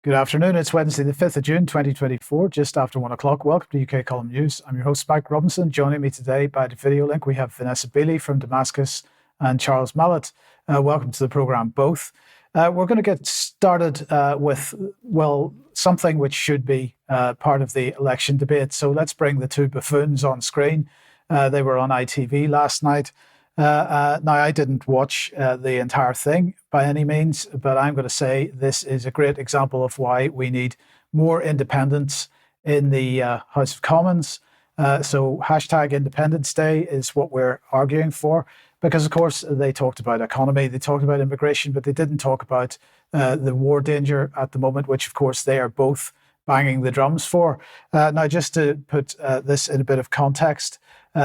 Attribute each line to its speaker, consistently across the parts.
Speaker 1: Good afternoon. It's Wednesday, the 5th of June, 2024, just after 1 o'clock. Welcome to UK Column News. I'm your host, Mike Robinson. Joining me today by the video link, we have Vanessa Beeley from Damascus and Charles Malet. Welcome to the programme, both. We're going to get started with, well, something which should be part of the election debate. So let's bring the two buffoons on screen. They were on ITV last night. Now, I didn't watch the entire thing by any means, but I'm going to say this is a great example of why we need more independence in the House of Commons. So hashtag Independence Day is what we're arguing for, because, of course, they talked about economy, they talked about immigration, but they didn't talk about the war danger at the moment, which, of course, they are both banging the drums for. Now, just to put this in a bit of context,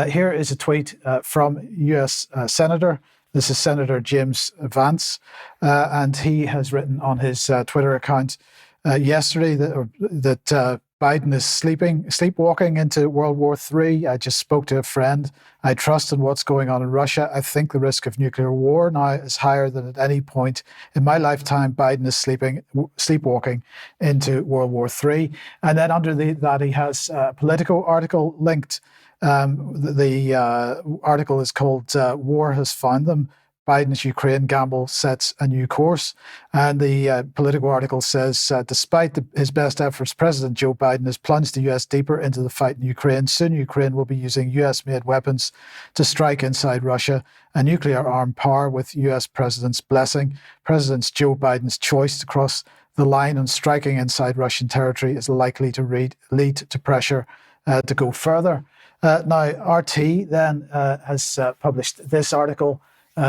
Speaker 1: here is a tweet from US Senator. This is Senator James Vance, and he has written on his Twitter account yesterday that Biden is sleepwalking into World War III. I just spoke to a friend. I trust in what's going on in Russia. I think the risk of nuclear war now is higher than at any point in my lifetime. Biden is sleepwalking into World War III. And then under that, he has a Politico article linked. The article is called War Has Found Them. Biden's Ukraine gamble sets a new course. And the Politico article says, despite his best efforts, President Joe Biden has plunged the US deeper into the fight in Ukraine. Soon Ukraine will be using US-made weapons to strike inside Russia, a nuclear-armed power with US President's blessing. President Joe Biden's choice to cross the line on striking inside Russian territory is likely to lead to pressure to go further. Now, RT then has published this article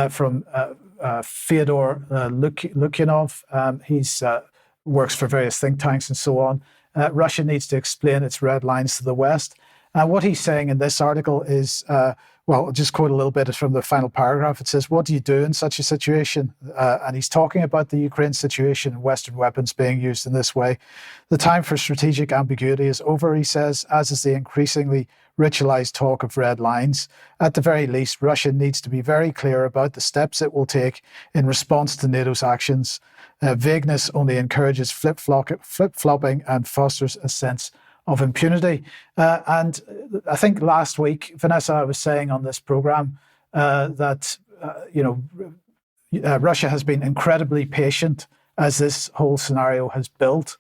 Speaker 1: from Fyodor Lukyanov. He's works for various think tanks and so on. Russia needs to explain its red lines to the West. What he's saying in this article is, well, I'll just quote a little bit from the final paragraph. It says, what do you do in such a situation? And he's talking about the Ukraine situation and Western weapons being used in this way. The time for strategic ambiguity is over, he says, as is the increasingly ritualized talk of red lines. At the very least, Russia needs to be very clear about the steps it will take in response to NATO's actions. Vagueness only encourages flip-flopping and fosters a sense of impunity. And I think last week, Vanessa, I was saying on this program that, Russia has been incredibly patient as this whole scenario has built.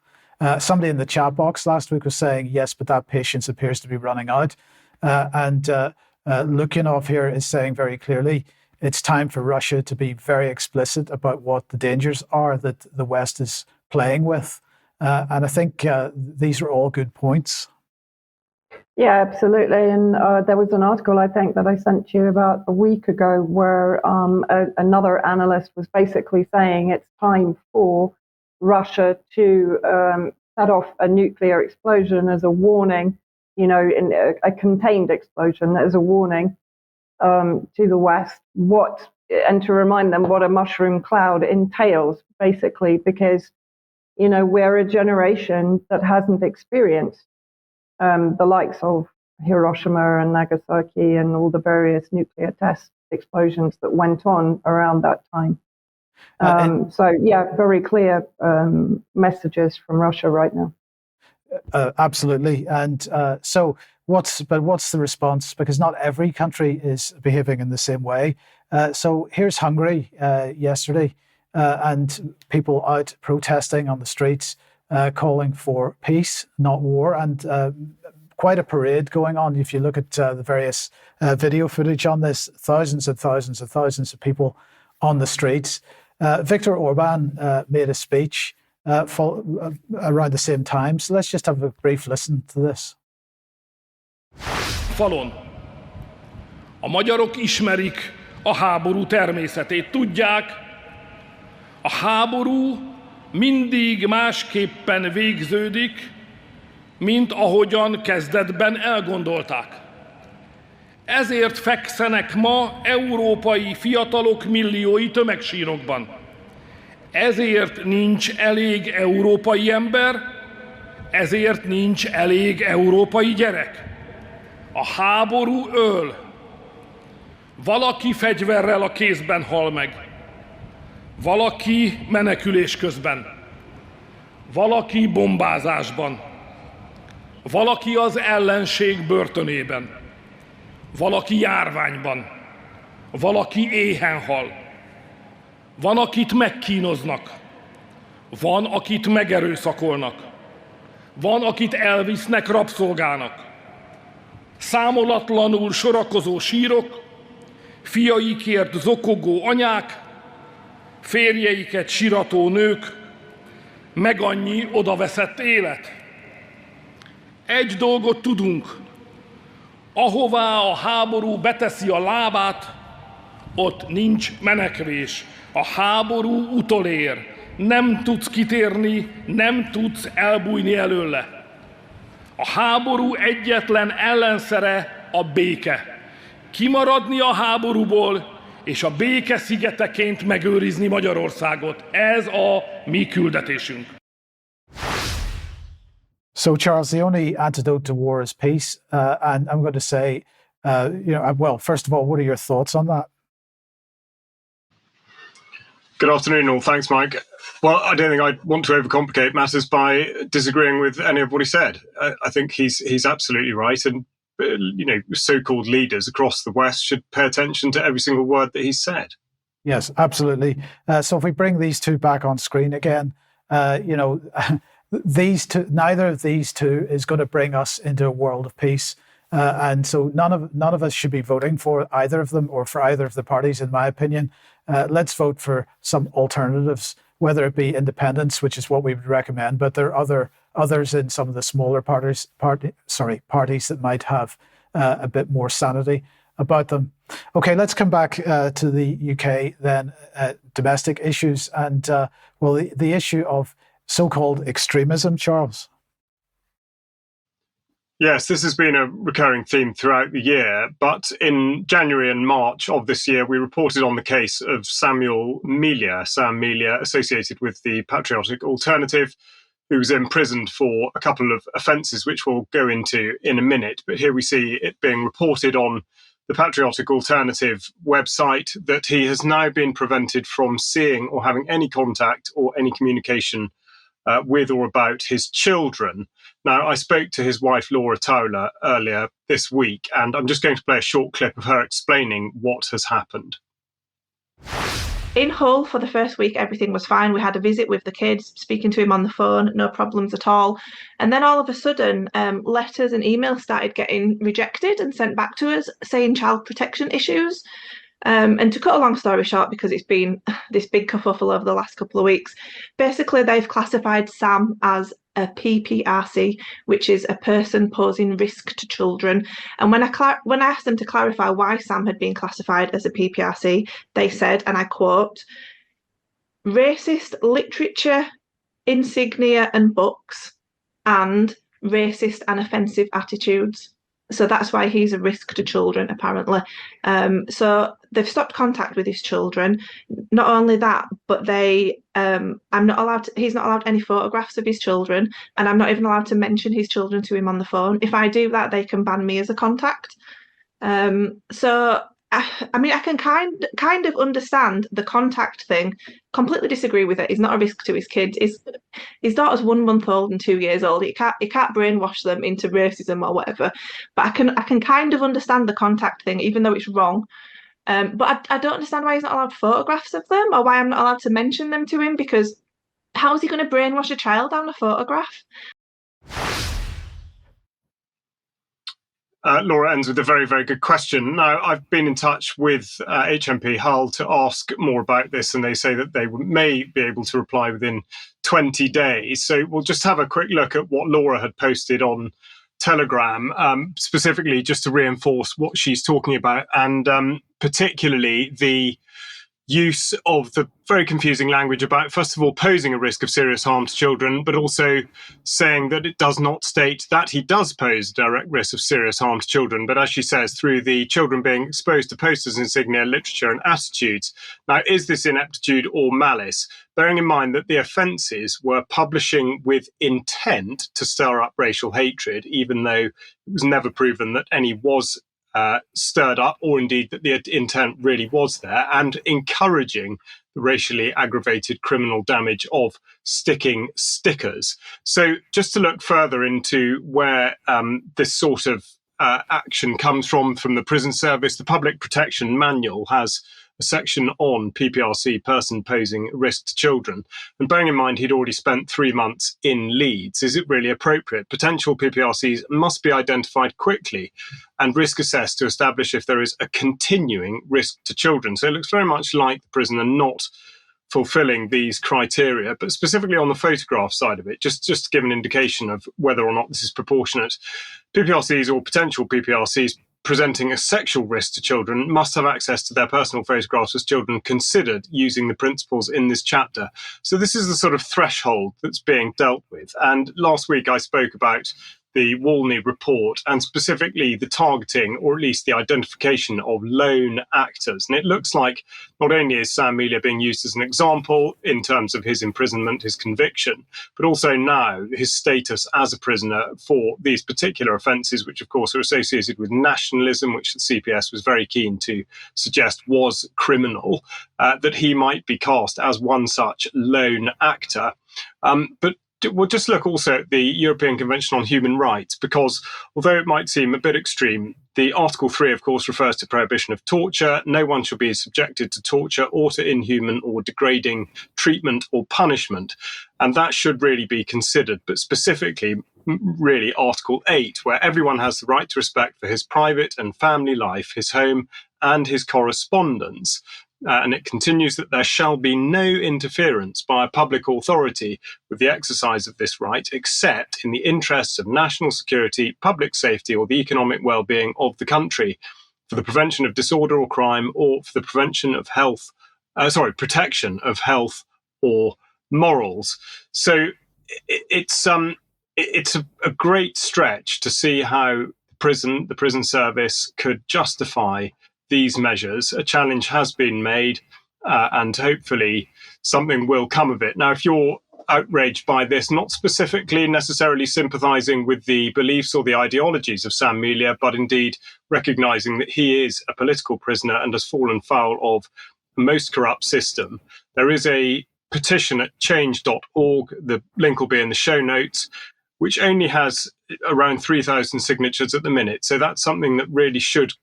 Speaker 1: Somebody in the chat box last week was saying, yes, but that patience appears to be running out. And Lukyanov here is saying very clearly, it's time for Russia to be very explicit about what the dangers are that the West is playing with. And I think these are all good points.
Speaker 2: Yeah, absolutely. And there was an article, I think, that I sent you about a week ago where another analyst was basically saying it's time for Russia to set off a nuclear explosion as a warning, in a contained explosion as a warning to the West, and to remind them what a mushroom cloud entails, basically, because we're a generation that hasn't experienced the likes of Hiroshima and Nagasaki and all the various nuclear test explosions that went on around that time. So, yeah, very clear messages from Russia right now.
Speaker 1: Absolutely. And so what's the response? Because not every country is behaving in the same way. So here's Hungary yesterday. And people out protesting on the streets, calling for peace, not war, and quite a parade going on. If you look at the various video footage on this, thousands and thousands and thousands of people on the streets. Viktor Orban made a speech around the same time. So let's just have a brief listen to this.
Speaker 3: Falon. A magyarok ismerik a háború természetét. Tudják, a háború mindig másképpen végződik, mint ahogyan kezdetben elgondolták. Ezért fekszenek ma európai fiatalok milliói tömegsírokban. Ezért nincs elég európai ember, ezért nincs elég európai gyerek. A háború öl. Valaki fegyverrel a kézben hal meg. Valaki menekülés közben. valaki bombázásban, valaki az ellenség börtönében, valaki járványban, valaki éhen hal, van, akit megkínoznak, van, akit megerőszakolnak, van, akit elvisznek rabszolgának. Számolatlanul sorakozó sírok, fiaikért zokogó anyák, férjeiket sirató nők, meg annyi odaveszett élet. Egy dolgot tudunk, ahová a háború beteszi a lábát, ott nincs menekvés. A háború utolér, nem tudsz kitérni, nem tudsz elbújni előle. A háború egyetlen ellenszere a béke. Kimaradni a háborúból, és a béke szigeteként megőrizni Magyarországot. Ez a mi küldetésünk.
Speaker 1: So, Charles, the only antidote to war is peace. And I'm going to say, well, first of all, what are your thoughts on that?
Speaker 4: Good afternoon, all. Thanks, Mike. Well, I don't think I want to overcomplicate matters by disagreeing with any of what he said. I think he's absolutely right, and so-called leaders across the West should pay attention to every single word that he's said.
Speaker 1: Yes, absolutely. So if we bring these two back on screen again, these two, neither of these two is going to bring us into a world of peace. And so none of us should be voting for either of them or for either of the parties, in my opinion. Let's vote for some alternatives, whether it be independence, which is what we would recommend, but there are others in some of the smaller parties that might have a bit more sanity about them. Okay, let's come back to the UK then, domestic issues, and the issue of so-called extremism, Charles.
Speaker 4: Yes, this has been a recurring theme throughout the year, but in January and March of this year, we reported on the case of Sam Melia, associated with the Patriotic Alternative, who was imprisoned for a couple of offences, which we'll go into in a minute. But here we see it being reported on the Patriotic Alternative website that he has now been prevented from seeing or having any contact or any communication with or about his children. Now, I spoke to his wife, Laura Towler, earlier this week, and I'm just going to play a short clip of her explaining what has happened.
Speaker 5: In Hull, for the first week, everything was fine. We had a visit with the kids, speaking to him on the phone, no problems at all. And then all of a sudden, letters and emails started getting rejected and sent back to us, saying child protection issues. And to cut a long story short, because it's been this big kerfuffle over the last couple of weeks, basically they've classified Sam as a PPRC, which is a person posing risk to children. And when I asked them to clarify why Sam had been classified as a PPRC, they said, and I quote, racist literature, insignia and books, and racist and offensive attitudes. So that's why he's a risk to children, apparently. So they've stopped contact with his children. Not only that, but he's not allowed any photographs of his children, and I'm not even allowed to mention his children to him on the phone. If I do that, they can ban me as a contact. So I can kind of understand the contact thing. Completely disagree with it. He's not a risk to his kids. His daughter's 1 month old and 2 years old. He can't brainwash them into racism or whatever. But I can kind of understand the contact thing, even though it's wrong. But I don't understand why he's not allowed photographs of them, or why I'm not allowed to mention them to him, because how is he going to brainwash a child down a photograph?
Speaker 4: Laura ends with a very, very good question. Now, I've been in touch with HMP Hull to ask more about this, and they say that they may be able to reply within 20 days. So we'll just have a quick look at what Laura had posted on Telegram, specifically just to reinforce what she's talking about, and particularly the use of the very confusing language about, first of all, posing a risk of serious harm to children, but also saying that it does not state that he does pose a direct risk of serious harm to children. But as she says, through the children being exposed to posters, insignia, literature and attitudes. Now, is this ineptitude or malice? Bearing in mind that the offences were publishing with intent to stir up racial hatred, even though it was never proven that any was stirred up, or indeed that the intent really was there, and encouraging the racially aggravated criminal damage of sticking stickers. So just to look further into where this sort of action comes from the prison service, the Public Protection Manual has a section on PPRC, person posing risk to children. And bearing in mind he'd already spent 3 months in Leeds, is it really appropriate? Potential PPRCs must be identified quickly and risk assessed to establish if there is a continuing risk to children. So it looks very much like the prisoner not fulfilling these criteria, but specifically on the photograph side of it, just to give an indication of whether or not this is proportionate. PPRCs or potential PPRCs presenting a sexual risk to children must have access to their personal photographs as children considered using the principles in this chapter. So this is the sort of threshold that's being dealt with. And last week I spoke about the Walney report and specifically the targeting, or at least the identification of lone actors. And it looks like not only is Sam Melia being used as an example in terms of his imprisonment, his conviction, but also now his status as a prisoner for these particular offences, which of course are associated with nationalism, which the CPS was very keen to suggest was criminal, that he might be cast as one such lone actor. But we'll just look also at the European Convention on Human Rights, because although it might seem a bit extreme, the Article 3, of course, refers to prohibition of torture. No one shall be subjected to torture or to inhuman or degrading treatment or punishment. And that should really be considered, but specifically, really Article 8, where everyone has the right to respect for his private and family life, his home and his correspondence. And it continues that there shall be no interference by a public authority with the exercise of this right, except in the interests of national security, public safety, or the economic well-being of the country, for the prevention of disorder or crime, or for the prevention of protection of health or morals. So it's a great stretch to see how the prison service could justify these measures. A challenge has been made, and hopefully something will come of it. Now, if you're outraged by this, not specifically necessarily sympathising with the beliefs or the ideologies of Sam Melia, but indeed recognising that he is a political prisoner and has fallen foul of the most corrupt system, there is a petition at change.org. The link will be in the show notes, which only has around 3,000 signatures at the minute. So that's something that really should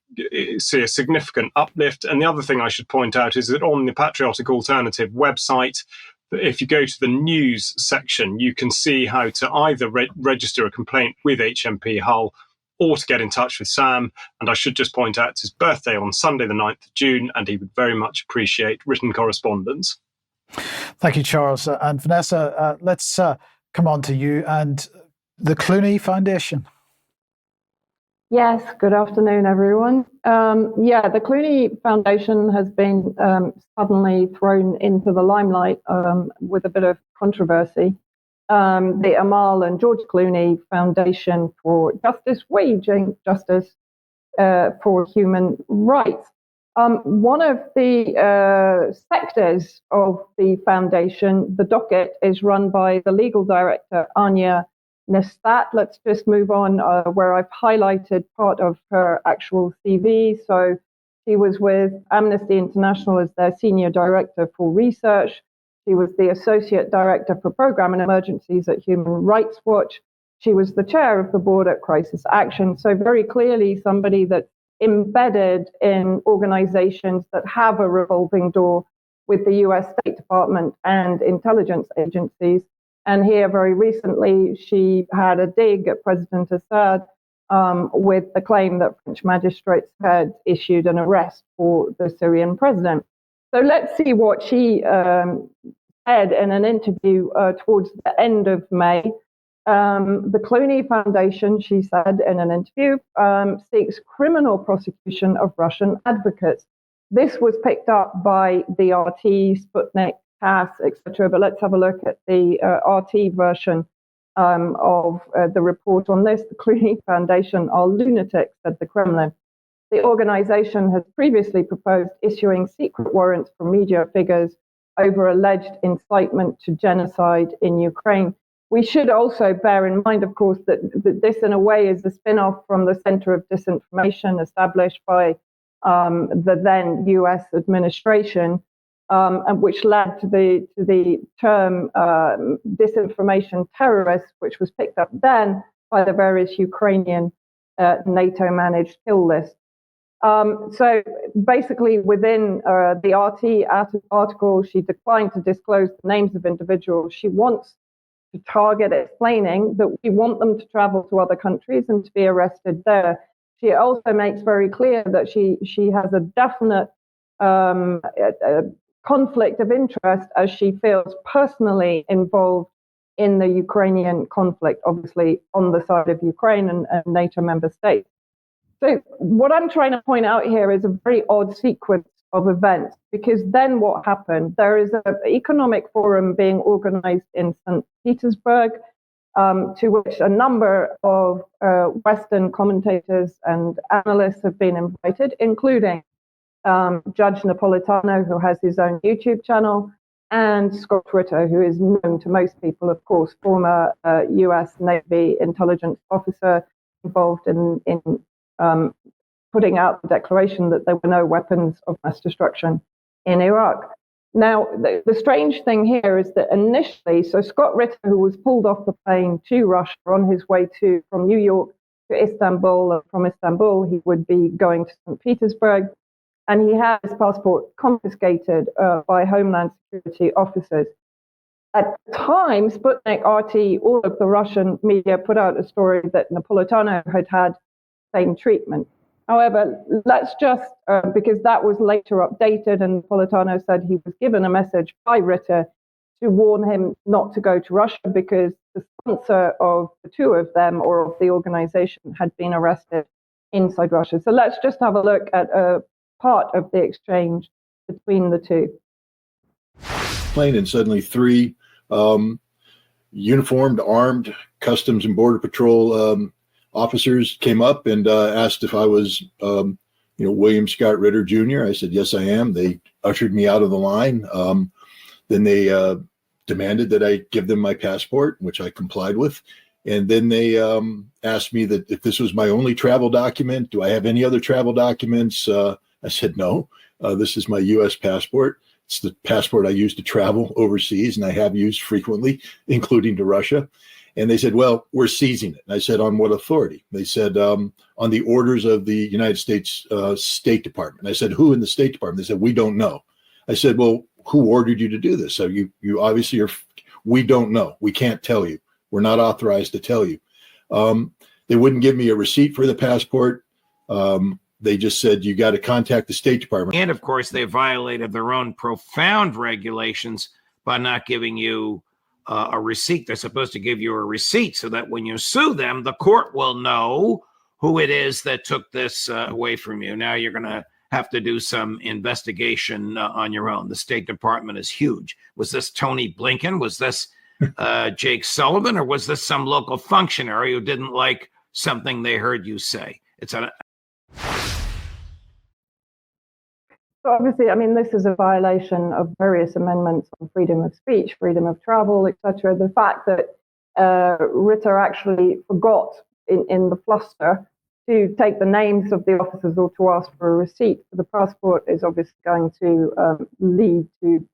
Speaker 4: see a significant uplift. And the other thing I should point out is that on the Patriotic Alternative website, if you go to the news section, you can see how to either register a complaint with HMP Hull or to get in touch with Sam. And I should just point out it's his birthday on Sunday, the 9th of June, and he would very much appreciate written correspondence.
Speaker 1: Thank you, Charles. And Vanessa, let's come on to you and the Clooney Foundation.
Speaker 2: Yes, good afternoon, everyone. The Clooney Foundation has been suddenly thrown into the limelight with a bit of controversy. The Amal and George Clooney Foundation for Justice, Waging Justice for Human Rights. One of the sectors of the foundation, the docket, is run by the legal director, Anya Nestat. Let's just move on where I've highlighted part of her actual CV. So she was with Amnesty International as their senior director for research. She was the associate director for program and emergencies at Human Rights Watch. She was the chair of the board at Crisis Action. So very clearly somebody that's embedded in organizations that have a revolving door with the US State Department and intelligence agencies. And here, very recently, she had a dig at President Assad with the claim that French magistrates had issued an arrest for the Syrian president. So let's see what she said in an interview towards the end of May. The Clooney Foundation, she said in an interview, seeks criminal prosecution of Russian advocates. This was picked up by the RT, Sputnik, TASS, etc. But let's have a look at the RT version of the report on this. The Clooney Foundation are lunatics, said the Kremlin. The organization has previously proposed issuing secret warrants for media figures over alleged incitement to genocide in Ukraine, We should also bear in mind, of course, that this in a way is a spin-off from the Center of Disinformation established by the then US administration, and which led to the term disinformation terrorists, which was picked up then by the various Ukrainian NATO-managed kill lists. So basically, within the RT article, she declined to disclose the names of individuals. She wants to target explaining that we want them to travel to other countries and to be arrested there. She also makes very clear that she has a definite conflict of interest as she feels personally involved in the Ukrainian conflict, obviously on the side of Ukraine and NATO member states. So what I'm trying to point out here is a very odd sequence of events, because then what happened? There is an economic forum being organized in St. Petersburg, to which a number of Western commentators and analysts have been invited, including Judge Napolitano, who has his own YouTube channel, and Scott Ritter, who is known to most people, of course, former US Navy intelligence officer involved in putting out the declaration that there were no weapons of mass destruction in Iraq. Now, the strange thing here is that initially, so Scott Ritter, who was pulled off the plane to Russia on his way from New York to Istanbul, and from Istanbul, he would be going to St. Petersburg, and he had his passport confiscated by Homeland Security officers. At the time, Sputnik, RT, all of the Russian media put out a story that Napolitano had same treatment. However, let's just, because that was later updated, and Napolitano said he was given a message by Ritter to warn him not to go to Russia because the sponsor of the two of them, or of the organization, had been arrested inside Russia. So let's just have a look at a part of the exchange between the two.
Speaker 6: Plane, and suddenly three uniformed, armed Customs and Border Patrol officers came up and asked if I was, William Scott Ritter Jr. I said, yes, I am. They ushered me out of the line. Then they demanded that I give them my passport, which I complied with. And then they asked me that if this was my only travel document, do I have any other travel documents? I said, no, this is my U.S. passport. It's the passport I use to travel overseas, and I have used frequently, including to Russia. And they said, well, we're seizing it. And I said, on what authority? They said, on the orders of the United States State Department. I said, who in the State Department? They said, we don't know. I said, well, who ordered you to do this? So you obviously are, we don't know. We can't tell you. We're not authorized to tell you. They wouldn't give me a receipt for the passport. They just said, you got to contact the State Department.
Speaker 7: And of course, they violated their own profound regulations by not giving you a receipt. They're supposed to give you a receipt so that when you sue them, the court will know who it is that took this away from you. Now you're going to have to do some investigation on your own. The State Department is huge. Was this Tony Blinken? Was this Jake Sullivan? Or was this some local functionary who didn't like something they heard you say?
Speaker 2: So obviously, I mean, this is a violation of various amendments on freedom of speech, freedom of travel, etc. The fact that Ritter actually forgot in the fluster to take the names of the officers or to ask for a receipt for the passport is obviously going to lead to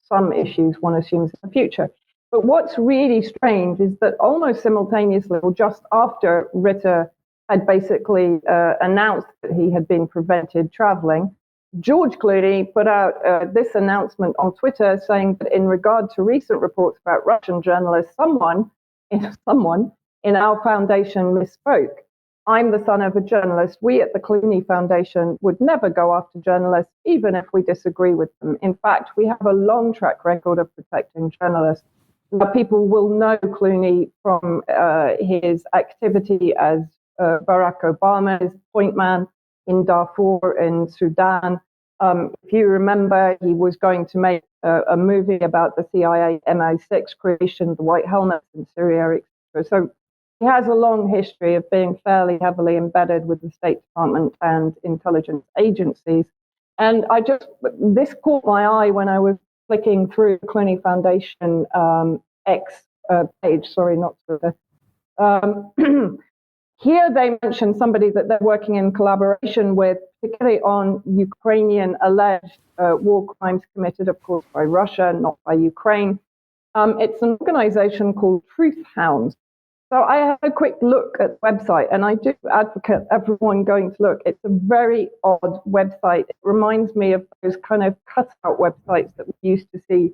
Speaker 2: some issues, one assumes, in the future. But what's really strange is that almost simultaneously, or just after Ritter had basically announced that he had been prevented traveling, George Clooney put out this announcement on Twitter saying that in regard to recent reports about Russian journalists, someone in our foundation misspoke. I'm the son of a journalist. We at the Clooney Foundation would never go after journalists, even if we disagree with them. In fact, we have a long track record of protecting journalists. Now, people will know Clooney from his activity as Barack Obama's point man in Darfur in Sudan. If you remember, he was going to make a movie about the CIA MI6 creation, the White Helmets in Syria, etc. So he has a long history of being fairly heavily embedded with the State Department and intelligence agencies. And this caught my eye when I was flicking through the Clooney Foundation X page. Sorry, not Twitter. Here they mention somebody that they're working in collaboration with, particularly on Ukrainian alleged war crimes committed, of course, by Russia, not by Ukraine. It's an organization called Truth Hounds. So I had a quick look at the website, and I do advocate everyone going to look. It's a very odd website. It reminds me of those kind of cutout websites that we used to see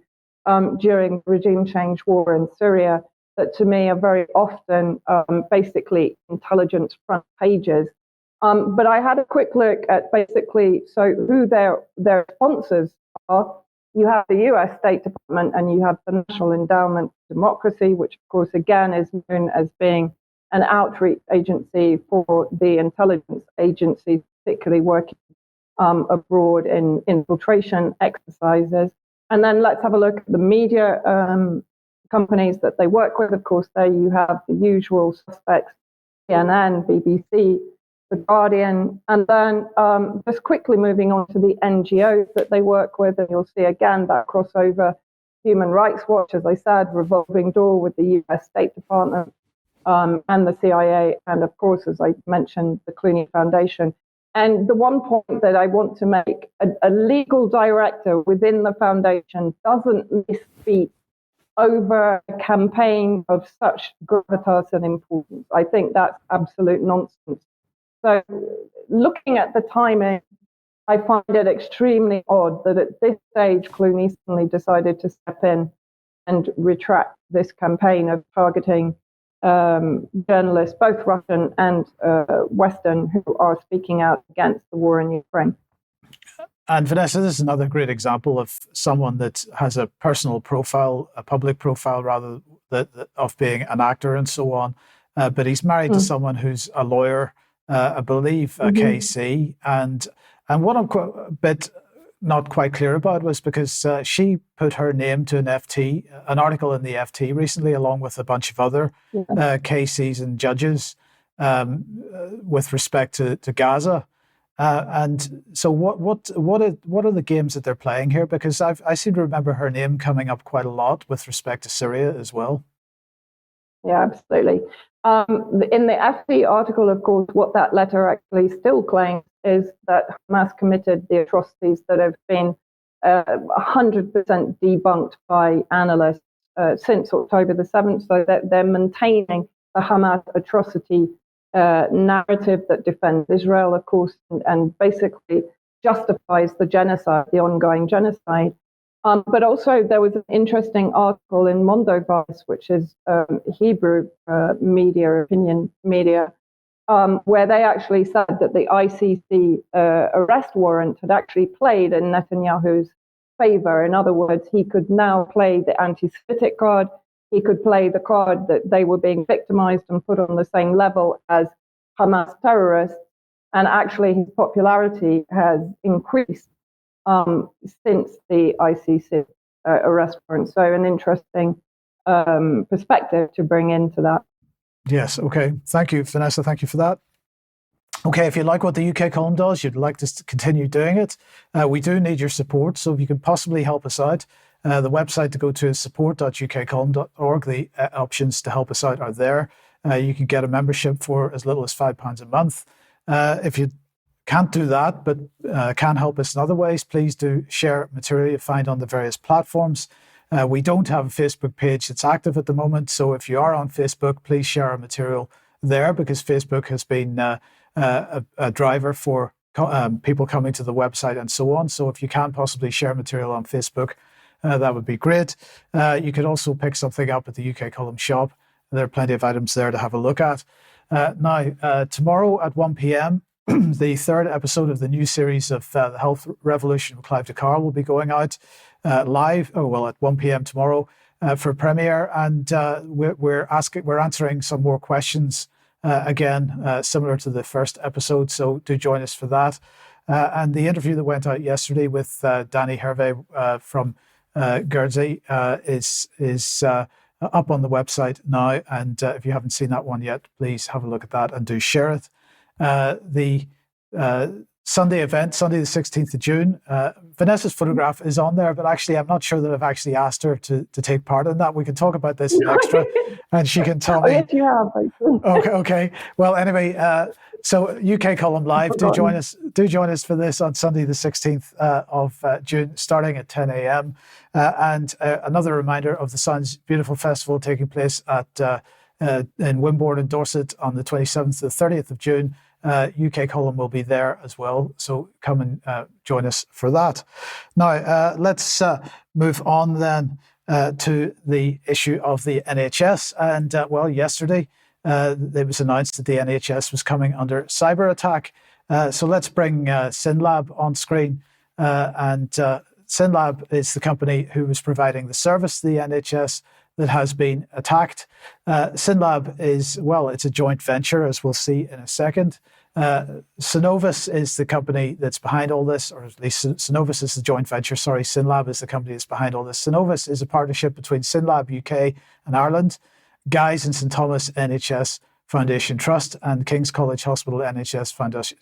Speaker 2: during the regime change war in Syria, that to me are very often basically intelligence front pages. But I had a quick look at basically who their sponsors are. You have the US State Department and you have the National Endowment for Democracy, which of course again is known as being an outreach agency for the intelligence agencies, particularly working abroad in infiltration exercises. And then let's have a look at the media companies that they work with. Of course, there you have the usual suspects, CNN, BBC, The Guardian, and then just quickly moving on to the NGOs that they work with, and you'll see again that crossover. Human Rights Watch, as I said, revolving door with the US State Department and the CIA, and of course, as I mentioned, the Clooney Foundation. And the one point that I want to make, a legal director within the foundation doesn't misspeak over a campaign of such gravitas and importance. I think that's absolute nonsense. So looking at the timing, I find it extremely odd that at this stage, Clooney suddenly decided to step in and retract this campaign of targeting journalists, both Russian and Western, who are speaking out against the war in Ukraine.
Speaker 1: And Vanessa, this is another great example of someone that has a personal profile, a public profile, rather of being an actor and so on. But he's married to someone who's a lawyer, I believe, KC. And what I'm a bit not quite clear about was because she put her name to an article in the FT recently, along with a bunch of other KCs and judges with respect to Gaza. And so what are the games that they're playing here? Because I seem to remember her name coming up quite a lot with respect to Syria as well.
Speaker 2: Yeah, absolutely. In the FT article, of course, what that letter actually still claims is that Hamas committed the atrocities that have been 100% debunked by analysts since October the 7th, so that they're maintaining the Hamas atrocity narrative that defends Israel, of course, and basically justifies the genocide, the ongoing genocide. But also there was an interesting article in Mondovas, which is Hebrew media, opinion media, where they actually said that the ICC arrest warrant had actually played in Netanyahu's favor. In other words, he could now play the anti-Semitic card. He could play the card that they were being victimized and put on the same level as Hamas terrorists. And actually, his popularity has increased since the ICC arrest warrant. So an interesting perspective to bring into that.
Speaker 1: Yes. Okay. Thank you, Vanessa. Thank you for that. Okay. If you like what the UK column does, you'd like to continue doing it, we do need your support. So if you can possibly help us out, the website to go to is support.ukcolumn.org. The options to help us out are there. You can get a membership for as little as £5 a month. If you can't do that, but can help us in other ways, please do share material you find on the various platforms. We don't have a Facebook page that's active at the moment, so if you are on Facebook, please share our material there, because Facebook has been a driver for people coming to the website and so on. So if you can possibly share material on Facebook, that would be great. You could also pick something up at the UK Column shop. There are plenty of items there to have a look at. Now, tomorrow at 1 p.m, the third episode of the new series of The Health Revolution with Clive DeCar will be going out live, at 1 p.m. tomorrow for premiere. And we're answering some more questions again, similar to the first episode. So do join us for that. And the interview that went out yesterday with Danny Hervé from Guernsey is up on the website now. And if you haven't seen that one yet, please have a look at that and do share it. The Sunday event, Sunday the 16th of June. Vanessa's photograph is on there, but actually I'm not sure that I've actually asked her to take part in that. We can talk about this in extra and she can tell me.
Speaker 2: Yes, you have.
Speaker 1: Okay. Well, anyway, so UK Column Live, do join us for this on Sunday the 16th of June, starting at 10 a.m. And another reminder of the Sounds Beautiful Festival taking place at in Wimborne and Dorset on the 27th to the 30th of June. UK Column will be there as well, so come and join us for that. Now, let's move on then to the issue of the NHS. And well, yesterday it was announced that the NHS was coming under cyber attack. So let's bring SynLab on screen. And SynLab is the company who was providing the service to the NHS that has been attacked. SynLab is, well, it's a joint venture, as we'll see in a second. Synovus is the company that's behind all this, or at least Synovus is the joint venture. Sorry, SynLab is the company that's behind all this. Synovus is a partnership between SynLab UK and Ireland, Guy's and St Thomas NHS Foundation Trust, and King's College Hospital NHS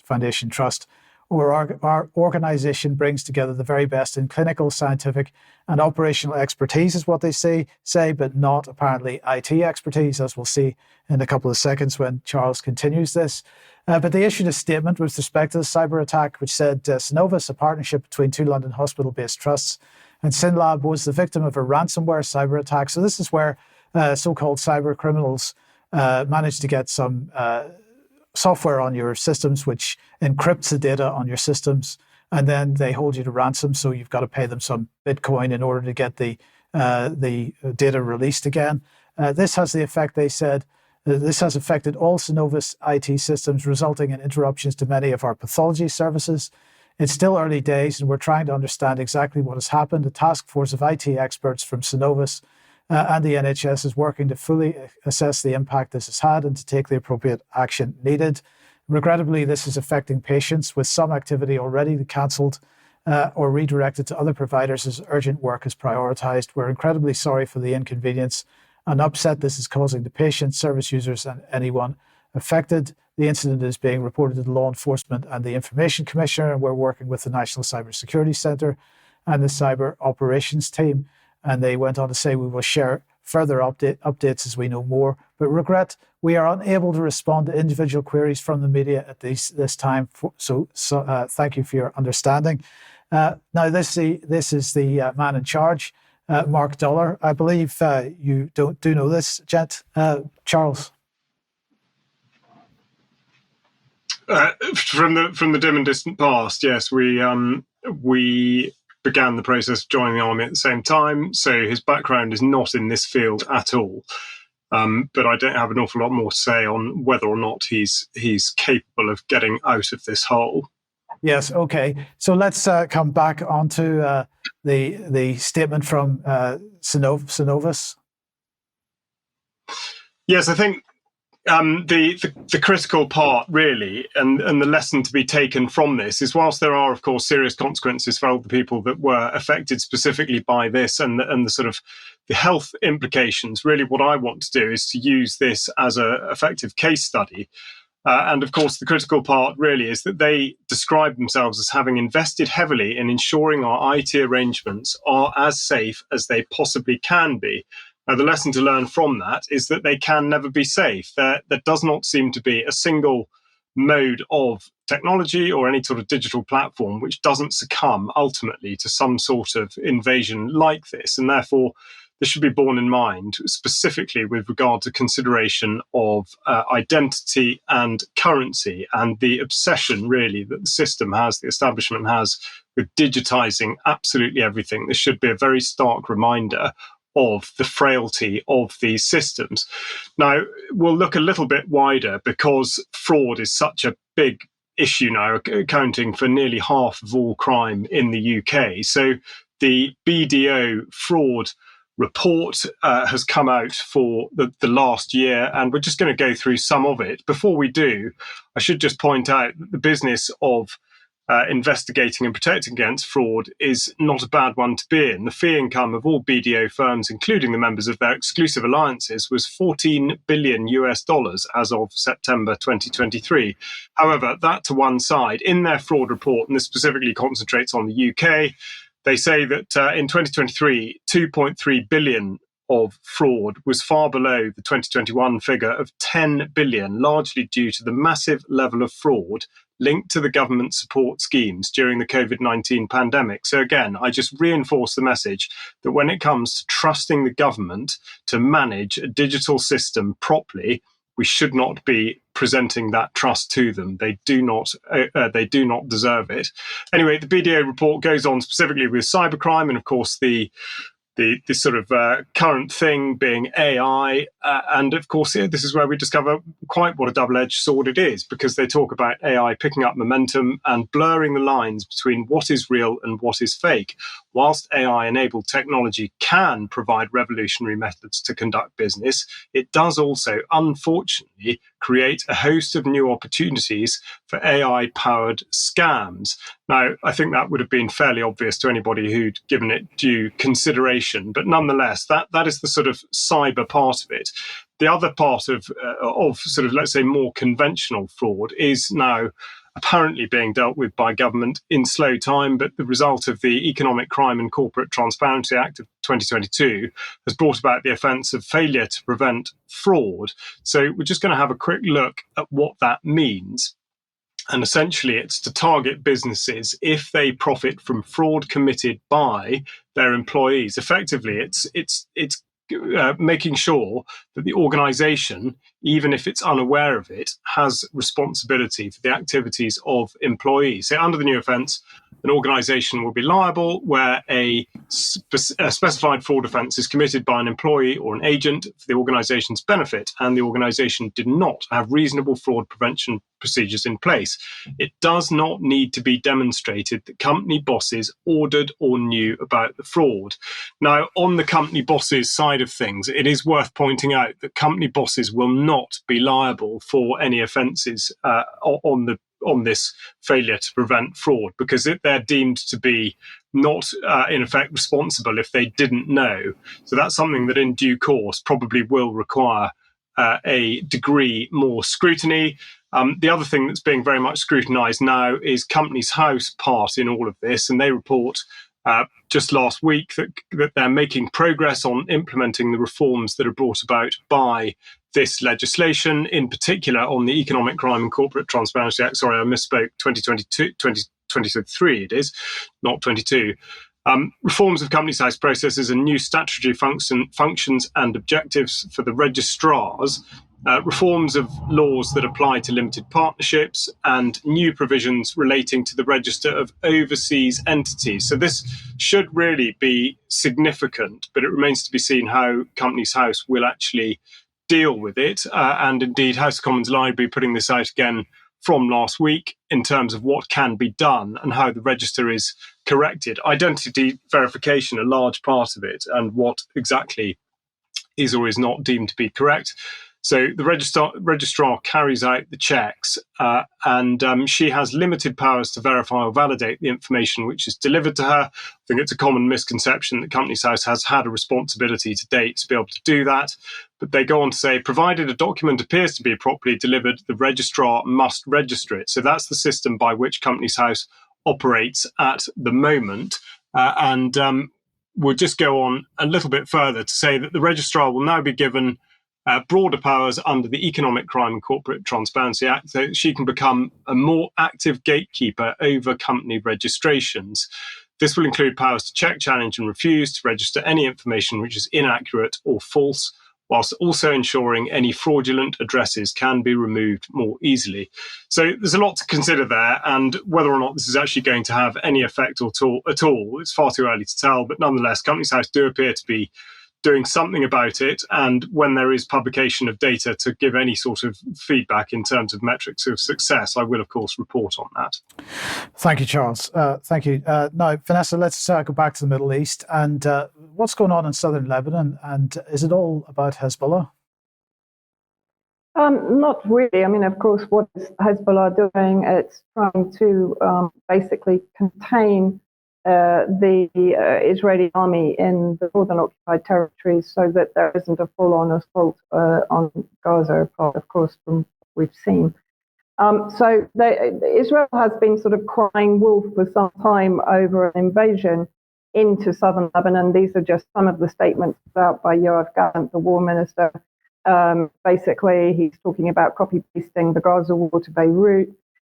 Speaker 1: Foundation Trust. Our organisation brings together the very best in clinical, scientific and operational expertise, is what they say, but not apparently IT expertise, as we'll see in a couple of seconds when Charles continues this. But they issued a statement with respect to the cyber attack, which said Synovus, a partnership between two London hospital-based trusts, and SynLab was the victim of a ransomware cyber attack. So this is where so-called cyber criminals managed to get some software on your systems which encrypts the data on your systems, and then they hold you to ransom, so you've got to pay them some Bitcoin in order to get the data released again. This has the effect, they said, this has affected all Synovus IT systems, resulting in interruptions to many of our pathology services. It's still early days, and we're trying to understand exactly what has happened. A task force of IT experts from Synovus and the NHS is working to fully assess the impact this has had and to take the appropriate action needed. Regrettably, this is affecting patients, with some activity already cancelled or redirected to other providers as urgent work is prioritised. We're incredibly sorry for the inconvenience and upset this is causing to patients, service users and anyone affected. The incident is being reported to law enforcement and the Information Commissioner, and we're working with the National Cyber Security Centre and the Cyber Operations Team. And they went on to say, we will share further updates as we know more, but regret we are unable to respond to individual queries from the media at this time. So thank you for your understanding. Now, this is the man in charge, Mark Dollar. I believe you do know this, gent, Charles.
Speaker 4: From the dim and distant past, yes, we began the process of joining the army at the same time. So his background is not in this field at all. But I don't have an awful lot more to say on whether or not he's capable of getting out of this hole.
Speaker 1: Yes. Okay. So let's come back onto the statement from Synovus.
Speaker 4: Yes, I think the critical part really, and the lesson to be taken from this is, whilst there are of course serious consequences for all the people that were affected specifically by this and the sort of the health implications, really what I want to do is to use this as an effective case study. And of course, the critical part really is that they describe themselves as having invested heavily in ensuring our IT arrangements are as safe as they possibly can be. Now, the lesson to learn from that is that they can never be safe. There does not seem to be a single mode of technology or any sort of digital platform which doesn't succumb ultimately to some sort of invasion like this. And therefore, this should be borne in mind, specifically with regard to consideration of identity and currency and the obsession, really, that the system has, the establishment has, with digitizing absolutely everything. This should be a very stark reminder of the frailty of these systems. Now, we'll look a little bit wider because fraud is such a big issue now, accounting for nearly half of all crime in the UK. So the BDO fraud report has come out for the last year, and we're just going to go through some of it. Before we do, I should just point out that the business of investigating and protecting against fraud is not a bad one to be in. The fee income of all BDO firms, including the members of their exclusive alliances, was $14 billion as of September 2023. However, that to one side, in their fraud report, and this specifically concentrates on the UK, they say that in 2023, 2.3 billion of fraud was far below the 2021 figure of 10 billion, largely due to the massive level of fraud linked to the government support schemes during the COVID-19 pandemic. So again, I just reinforce the message that when it comes to trusting the government to manage a digital system properly, we should not be presenting that trust to them. They do not deserve it. Anyway, the BDO report goes on specifically with cybercrime, and of course the sort of current thing being AI. And of course, this is where we discover quite what a double-edged sword it is, because they talk about AI picking up momentum and blurring the lines between what is real and what is fake. Whilst AI-enabled technology can provide revolutionary methods to conduct business, it does also, unfortunately, create a host of new opportunities for AI-powered scams. Now, I think that would have been fairly obvious to anybody who'd given it due consideration, but nonetheless, that is the sort of cyber part of it. The other part of sort of, let's say, more conventional fraud is now apparently being dealt with by government in slow time, but the result of the Economic Crime and Corporate Transparency Act of 2022 has brought about the offence of failure to prevent fraud. So we're just going to have a quick look at what that means. And essentially, it's to target businesses if they profit from fraud committed by their employees. Effectively, it's making sure that the organisation, even if it's unaware of it, has responsibility for the activities of employees. So under the new offence, an organisation will be liable where a specified fraud offence is committed by an employee or an agent for the organisation's benefit, and the organisation did not have reasonable fraud prevention procedures in place. It does not need to be demonstrated that company bosses ordered or knew about the fraud. Now, on the company bosses side of things, it is worth pointing out that company bosses will not be liable for any offences on this failure to prevent fraud, because they're deemed to be not, in effect, responsible if they didn't know. So that's something that in due course probably will require a degree more scrutiny. The other thing that's being very much scrutinised now is Companies House part in all of this, and they report just last week that they're making progress on implementing the reforms that are brought about by this legislation, in particular on the Economic Crime and Corporate Transparency Act. Sorry, I misspoke, 2023 it is, not 22. Reforms of Companies House processes and new statutory functions and objectives for the registrars, reforms of laws that apply to limited partnerships, and new provisions relating to the register of overseas entities. So this should really be significant, but it remains to be seen how Companies House will actually deal with it. And indeed, House of Commons Library putting this out again from last week in terms of what can be done and how the register is corrected. Identity verification, a large part of it, and what exactly is or is not deemed to be correct. So the registrar carries out the checks, and she has limited powers to verify or validate the information which is delivered to her. I think it's a common misconception that Companies House has had a responsibility to date to be able to do that. But they go on to say, provided a document appears to be properly delivered, the registrar must register it. So that's the system by which Companies House operates at the moment. And we'll just go on a little bit further to say that the registrar will now be given broader powers under the Economic Crime and Corporate Transparency Act, so she can become a more active gatekeeper over company registrations. This will include powers to check, challenge, and refuse to register any information which is inaccurate or false, whilst also ensuring any fraudulent addresses can be removed more easily. So there's a lot to consider there, and whether or not this is actually going to have any effect at all, it's far too early to tell, but nonetheless, Companies House do appear to be doing something about it, and when there is publication of data to give any sort of feedback in terms of metrics of success, I will, of course, report on that.
Speaker 1: Thank you, Charles. Thank you. Now, Vanessa, let's go back to the Middle East. And what's going on in southern Lebanon? And is it all about Hezbollah?
Speaker 2: Not really. I mean, of course, what is Hezbollah doing? It's trying to basically contain the Israeli army in the northern occupied territories so that there isn't a full-on assault on Gaza, apart, of course, from what we've seen. Israel has been sort of crying wolf for some time over an invasion into southern Lebanon. These are just some of the statements put out by Yoav Gallant, the war minister. Basically, he's talking about copy-pasting the Gaza war to Beirut.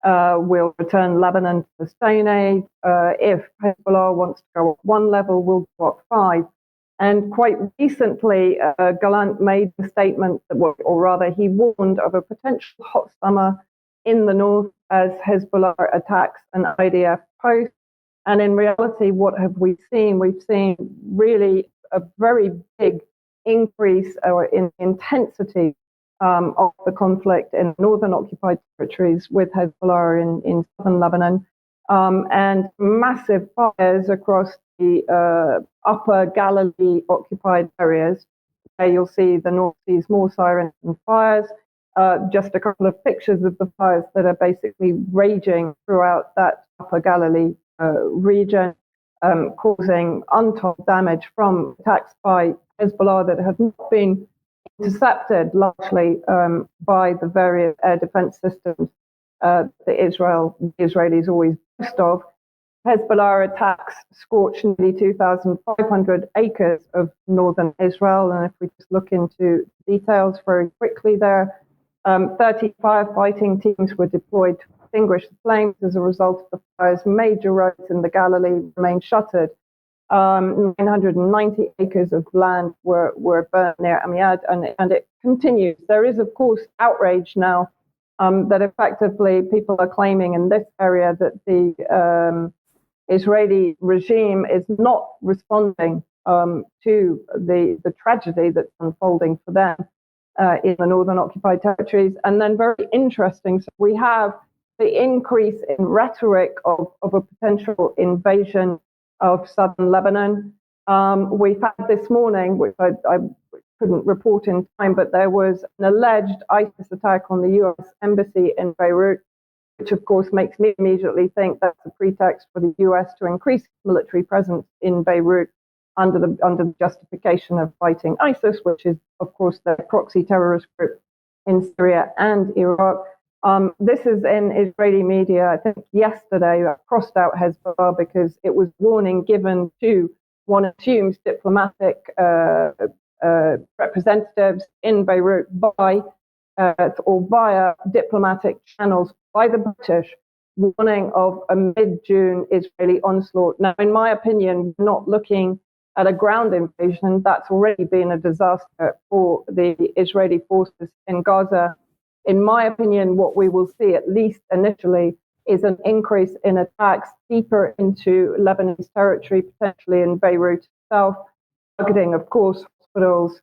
Speaker 2: We'll return Lebanon to the Stone Age. If Hezbollah wants to go up one level, we'll go up 5. And quite recently, Gallant made the statement that, or rather, he warned of a potential hot summer in the north as Hezbollah attacks an IDF post. And in reality, what have we seen? We've seen really a very big increase or in intensity of the conflict in northern occupied territories with Hezbollah in southern Lebanon, and massive fires across the upper Galilee occupied areas. Where you'll see the North sees more sirens and fires. Just a couple of pictures of the fires that are basically raging throughout that upper Galilee region, causing untold damage from attacks by Hezbollah that have not been intercepted largely by the various air defense systems that the Israelis always boast of. Hezbollah attacks scorched nearly 2,500 acres of northern Israel. And if we just look into details very quickly there, 30 firefighting teams were deployed to extinguish the flames. As a result of the fires, major roads in the Galilee remain shuttered. 990 acres of land were burned near Amiad, and it continues. There is, of course, outrage now that effectively people are claiming in this area that the Israeli regime is not responding to the tragedy that's unfolding for them in the northern occupied territories. And then very interesting, so we have the increase in rhetoric of a potential invasion of southern Lebanon. We've had this morning, which I couldn't report in time, but there was an alleged ISIS attack on the US embassy in Beirut, which of course makes me immediately think that's a pretext for the US to increase military presence in Beirut under the justification of fighting ISIS, which is of course the proxy terrorist group in Syria and Iraq. This is in Israeli media. I think yesterday I crossed out Hezbollah because it was warning given to, one assumes, diplomatic representatives in Beirut by or via diplomatic channels by the British, warning of a mid-June Israeli onslaught. Now, in my opinion, we're not looking at a ground invasion. That's already been a disaster for the Israeli forces in Gaza. In my opinion, what we will see, at least initially, is an increase in attacks deeper into Lebanese territory, potentially in Beirut itself, targeting, of course, hospitals,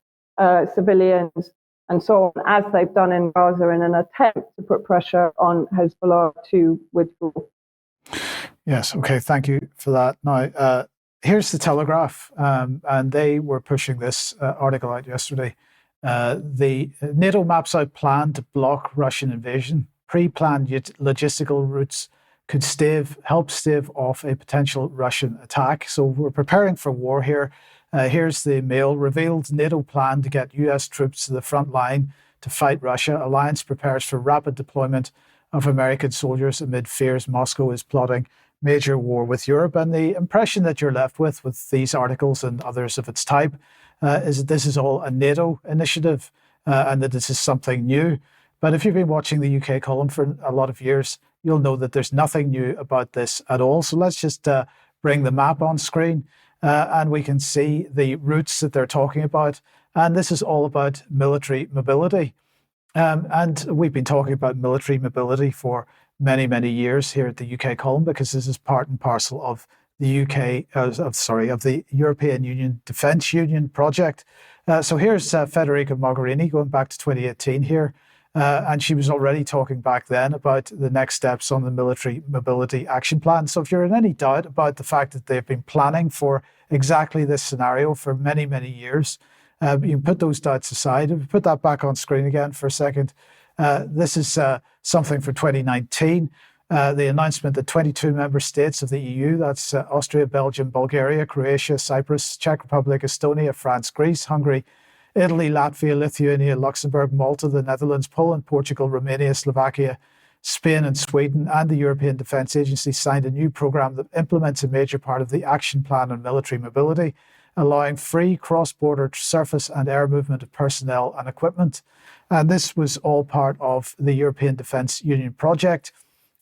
Speaker 2: civilians, and so on, as they've done in Gaza in an attempt to put pressure on Hezbollah to withdraw.
Speaker 1: Yes, okay, thank you for that. Now, here's the Telegraph, and they were pushing this article out yesterday. The NATO maps out plan to block Russian invasion. Pre-planned logistical routes could help stave off a potential Russian attack. So we're preparing for war here. Here's the Mail. Revealed NATO plan to get US troops to the front line to fight Russia. Alliance prepares for rapid deployment of American soldiers amid fears Moscow is plotting major war with Europe. And the impression that you're left with these articles and others of its type is that this is all a NATO initiative and that this is something new. But if you've been watching the UK column for a lot of years, you'll know that there's nothing new about this at all. So let's just bring the map on screen and we can see the routes that they're talking about. And this is all about military mobility. And we've been talking about military mobility for many, many years here at the UK column, because this is part and parcel of the of the European Union Defence Union project. So here's Federica Mogherini going back to 2018 here. And she was already talking back then about the next steps on the military mobility action plan. So if you're in any doubt about the fact that they've been planning for exactly this scenario for many, many years, You can put those doubts aside. If we put that back on screen again for a second, this is something for 2019. The announcement that 22 member states of the EU, that's Austria, Belgium, Bulgaria, Croatia, Cyprus, Czech Republic, Estonia, France, Greece, Hungary, Italy, Latvia, Lithuania, Luxembourg, Malta, the Netherlands, Poland, Portugal, Romania, Slovakia, Spain and Sweden, and the European Defence Agency signed a new programme that implements a major part of the Action Plan on Military Mobility, allowing free cross-border surface and air movement of personnel and equipment. And this was all part of the European Defence Union project.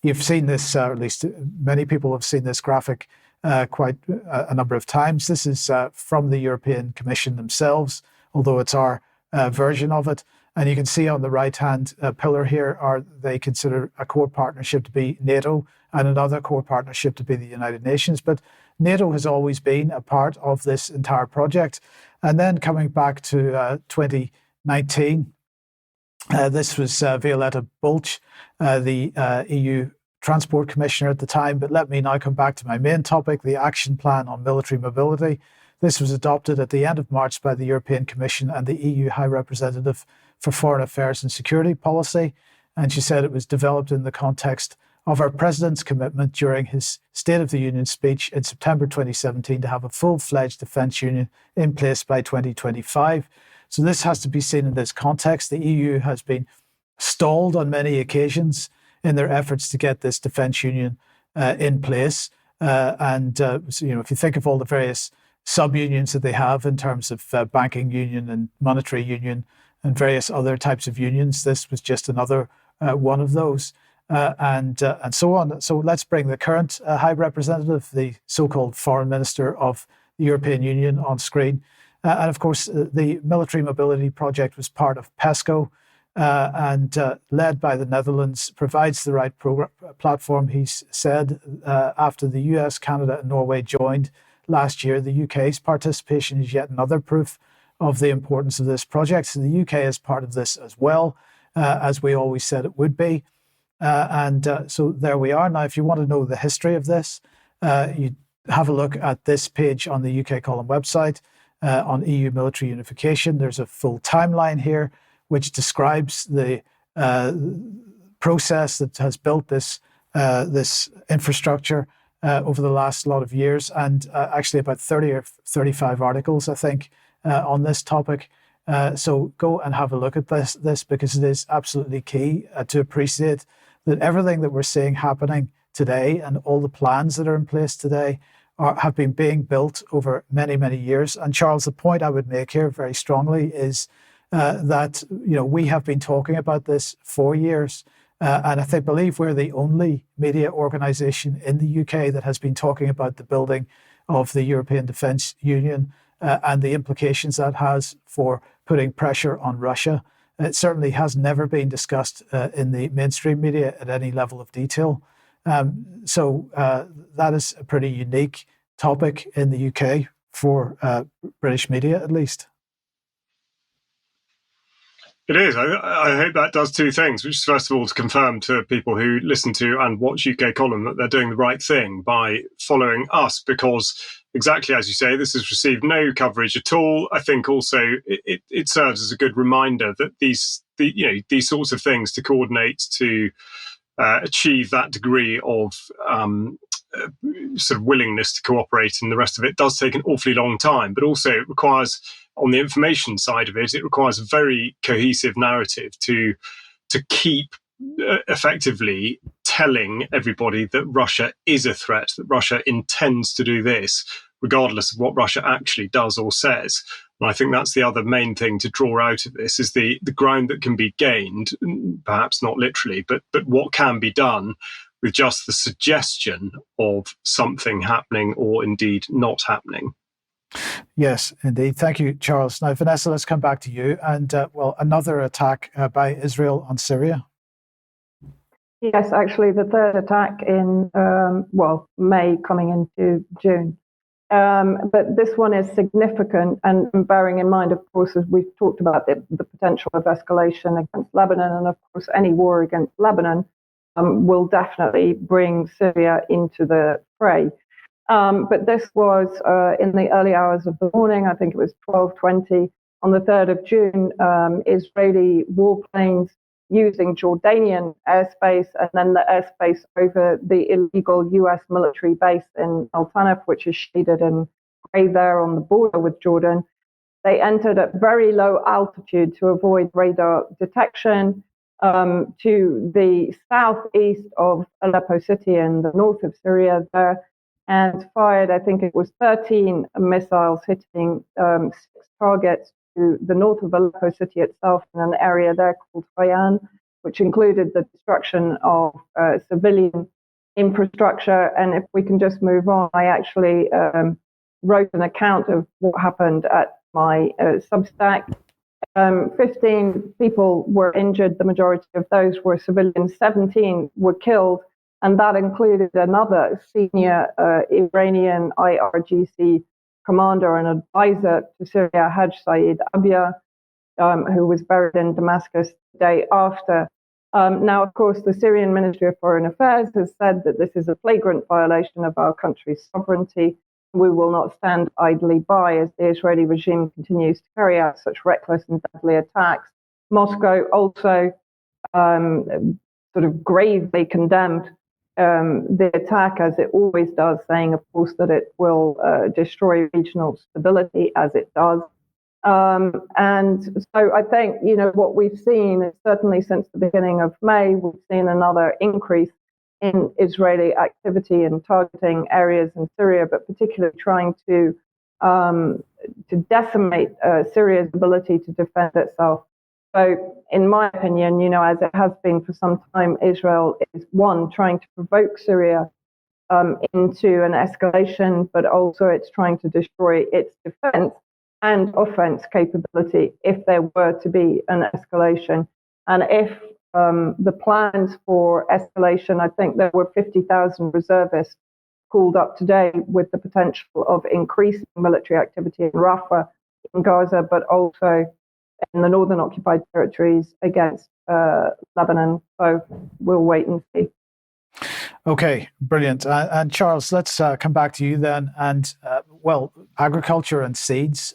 Speaker 1: You've seen this, or at least many people have seen this graphic quite a number of times. This is from the European Commission themselves, although it's our version of it. And you can see on the right-hand pillar here, they consider a core partnership to be NATO and another core partnership to be the United Nations. But NATO has always been a part of this entire project. And then coming back to 2019, this was Violeta Bulc, the EU Transport Commissioner at the time. But let me now come back to my main topic, the Action Plan on Military Mobility. This was adopted at the end of March by the European Commission and the EU High Representative for Foreign Affairs and Security Policy. And she said it was developed in the context of our President's commitment during his State of the Union speech in September 2017 to have a full-fledged defence union in place by 2025. So this has to be seen in this context. The EU has been stalled on many occasions in their efforts to get this defence union in place. So, if you think of all the various sub-unions that they have in terms of banking union and monetary union and various other types of unions, this was just another one of those, and so on. So let's bring the current High Representative, the so-called Foreign Minister of the European Union, on screen. And of course, the Military Mobility Project was part of PESCO and led by the Netherlands, provides the right platform, he said, after the US, Canada and Norway joined last year. The UK's participation is yet another proof of the importance of this project. So the UK is part of this as well, as we always said it would be. So there we are. Now, if you want to know the history of this, you have a look at this page on the UK Column website on EU military unification. There's a full timeline here, which describes the process that has built this infrastructure over the last lot of years, and actually about 30 or 35 articles, I think, on this topic. So go and have a look at this because it is absolutely key to appreciate that everything that we're seeing happening today and all the plans that are in place today have been being built over many, many years. And Charles, the point I would make here very strongly is that we have been talking about this for years. And I believe we're the only media organisation in the UK that has been talking about the building of the European Defence Union and the implications that has for putting pressure on Russia. It certainly has never been discussed in the mainstream media at any level of detail. So that is a pretty unique topic in the UK for British media, at least.
Speaker 4: It is. I hope that does two things, which is first of all to confirm to people who listen to and watch UK Column that they're doing the right thing by following us, because exactly as you say, this has received no coverage at all. I think also it serves as a good reminder that these sorts of things to coordinate to achieve that degree of sort of willingness to cooperate and the rest of it does take an awfully long time, but also it requires, on the information side of it, it requires a very cohesive narrative to keep effectively telling everybody that Russia is a threat, that Russia intends to do this, regardless of what Russia actually does or says. And I think that's the other main thing to draw out of this is the ground that can be gained, perhaps not literally, but what can be done with just the suggestion of something happening or indeed not happening.
Speaker 1: Yes, indeed. Thank you, Charles. Now, Vanessa, let's come back to you. And, another attack by Israel on Syria.
Speaker 2: Yes, actually, the third attack in, May coming into June. But this one is significant, and bearing in mind, of course, as we've talked about, the potential of escalation against Lebanon, and of course, any war against Lebanon will definitely bring Syria into the fray. But this was in the early hours of the morning. I think it was 12:20. on the 3rd of June, Israeli warplanes using Jordanian airspace and then the airspace over the illegal US military base in Al Tanf, which is shaded in grey there on the border with Jordan. They entered at very low altitude to avoid radar detection to the southeast of Aleppo city in the north of Syria there, and fired, I think it was 13 missiles hitting 6 targets to the north of Aleppo city itself in an area there called Fayan, which included the destruction of civilian infrastructure. And if we can just move on, I actually wrote an account of what happened at my Substack. 15 people were injured. The majority of those were civilians. 17 were killed. And that included another senior Iranian IRGC commander and advisor to Syria, Haj Saeed Abia, who was buried in Damascus the day after. Now, of course, the Syrian Ministry of Foreign Affairs has said that this is a flagrant violation of our country's sovereignty. We will not stand idly by as the Israeli regime continues to carry out such reckless and deadly attacks. Moscow also sort of gravely condemned the attack, as it always does, saying, of course, that it will destroy regional stability, as it does. And so I think, what we've seen is certainly since the beginning of May, we've seen another increase in Israeli activity in targeting areas in Syria, but particularly trying to decimate Syria's ability to defend itself. So, in my opinion, as it has been for some time, Israel is, one, trying to provoke Syria into an escalation, but also it's trying to destroy its defense and offense capability if there were to be an escalation. And if the plans for escalation, I think there were 50,000 reservists called up today with the potential of increasing military activity in Rafah, in Gaza, but also in the northern occupied territories against Lebanon. So we'll wait and see.
Speaker 1: Okay, brilliant. And Charles, let's come back to you then. And agriculture and seeds.